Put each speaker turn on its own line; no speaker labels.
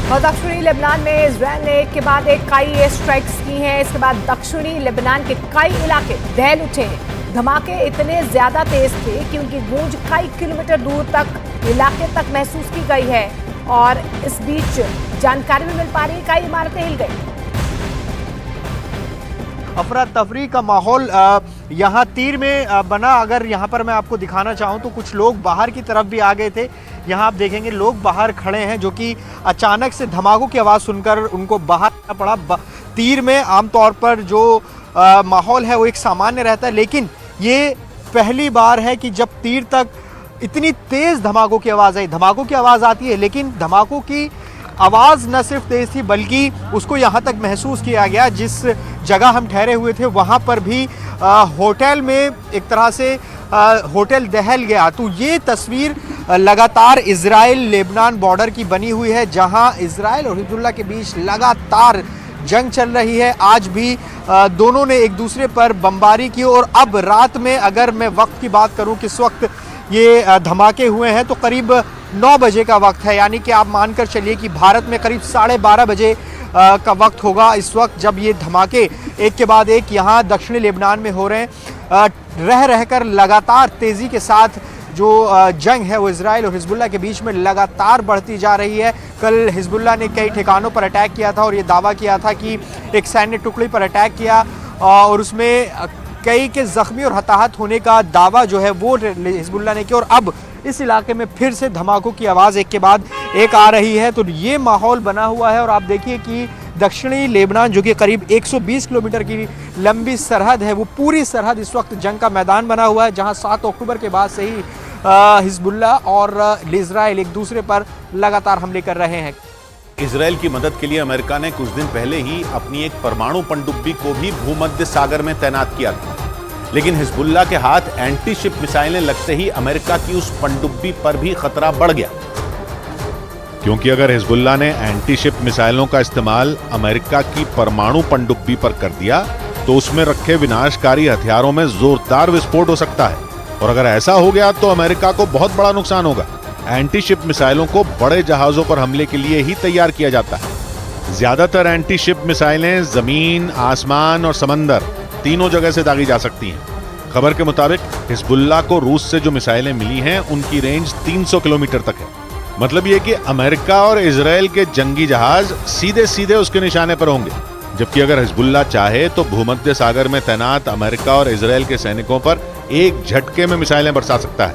और दक्षिणी लेबनान में इजरायल ने एक के बाद एक कई एयर स्ट्राइक्स की हैं। इसके बाद दक्षिणी लेबनान के कई इलाके दहल उठे हैं। धमाके इतने ज्यादा तेज थे कि उनकी गूंज कई किलोमीटर दूर तक इलाके तक महसूस की गई है। और इस बीच जानकारी भी मिल पा रही है, कई इमारतें हिल गई।
अफरा तफरी का माहौल यहाँ तीर में बना। अगर यहाँ पर मैं आपको दिखाना चाहूँ तो कुछ लोग बाहर की तरफ भी आ गए थे। यहाँ आप देखेंगे लोग बाहर खड़े हैं, जो कि अचानक से धमाकों की आवाज़ सुनकर उनको बाहर आना पड़ा। तीर में आमतौर पर जो माहौल है वो एक सामान्य रहता है, लेकिन ये पहली बार है कि जब तीर तक इतनी तेज़ धमाकों की आवाज़ आई। धमाकों की आवाज़ आती है, लेकिन धमाकों की आवाज़ न सिर्फ तेज़ थी बल्कि उसको यहाँ तक महसूस किया गया। जिस जगह हम ठहरे हुए थे वहाँ पर भी होटल में एक तरह से होटल दहल गया। तो ये तस्वीर लगातार इजराइल लेबनान बॉर्डर की बनी हुई है, जहाँ इजराइल और हिजबुल्लाह के बीच लगातार जंग चल रही है। आज भी दोनों ने एक दूसरे पर बमबारी की। और अब रात में अगर मैं वक्त की बात करूं, किस वक्त ये धमाके हुए हैं, तो करीब 9 बजे का वक्त है। यानी कि आप मानकर चलिए कि भारत में करीब 12:30 बजे का वक्त होगा इस वक्त, जब ये धमाके एक के बाद एक यहाँ दक्षिणी लेबनान में हो रहे हैं। रह रहकर लगातार तेज़ी के साथ जो जंग है वो इजराइल और हिजबुल्लाह के बीच में लगातार बढ़ती जा रही है। कल हिजबुल्लाह ने कई ठिकानों पर अटैक किया था और ये दावा किया था कि एक सैन्य टुकड़ी पर अटैक किया और उसमें कई के जख्मी और हताहत होने का दावा जो है वो हिजबुल्लाह ने किया। और अब इस इलाके में फिर से धमाकों की आवाज़ एक के बाद एक आ रही है। तो ये माहौल बना हुआ है। और आप देखिए कि दक्षिणी लेबनान, जो कि करीब 120 किलोमीटर की लंबी सरहद है, वो पूरी सरहद इस वक्त जंग का मैदान बना हुआ है, जहां 7 अक्टूबर के बाद से ही हिजबुल्लाह और इजराइल एक दूसरे पर लगातार हमले कर रहे हैं।
इजराइल की मदद के लिए अमेरिका ने कुछ दिन पहले ही अपनी एक परमाणु पनडुब्बी को भी भूमध्य सागर में तैनात किया था, लेकिन हिजबुल्लाह के हाथ एंटी शिप मिसाइलें लगते ही अमेरिका की उस पनडुब्बी पर भी खतरा बढ़ गया। क्योंकि अगर हिजबुल्लाह ने एंटी शिप मिसाइलों का इस्तेमाल अमेरिका की परमाणु पनडुब्बी पर कर दिया तो उसमें रखे विनाशकारी हथियारों में जोरदार विस्फोट हो सकता है। और अगर ऐसा हो गया तो अमेरिका को बहुत बड़ा नुकसान होगा। एंटी शिप मिसाइलों को बड़े जहाजों पर हमले के लिए ही तैयार किया जाता है। ज्यादातर एंटी शिप मिसाइलें जमीन, आसमान और समंदर तीनों जगह से दागी जा सकती हैं। खबर के मुताबिक हिजबुल्लाह को रूस से जो मिसाइलें मिली हैं उनकी रेंज 300 किलोमीटर तक है। मतलब ये कि अमेरिका और इजराइल के जंगी जहाज सीधे सीधे उसके निशाने पर होंगे, जबकि अगर हिजबुल्लाह चाहे तो भूमध्य सागर में तैनात अमेरिका और इजराइल के सैनिकों पर एक झटके में मिसाइलें बरसा सकता है।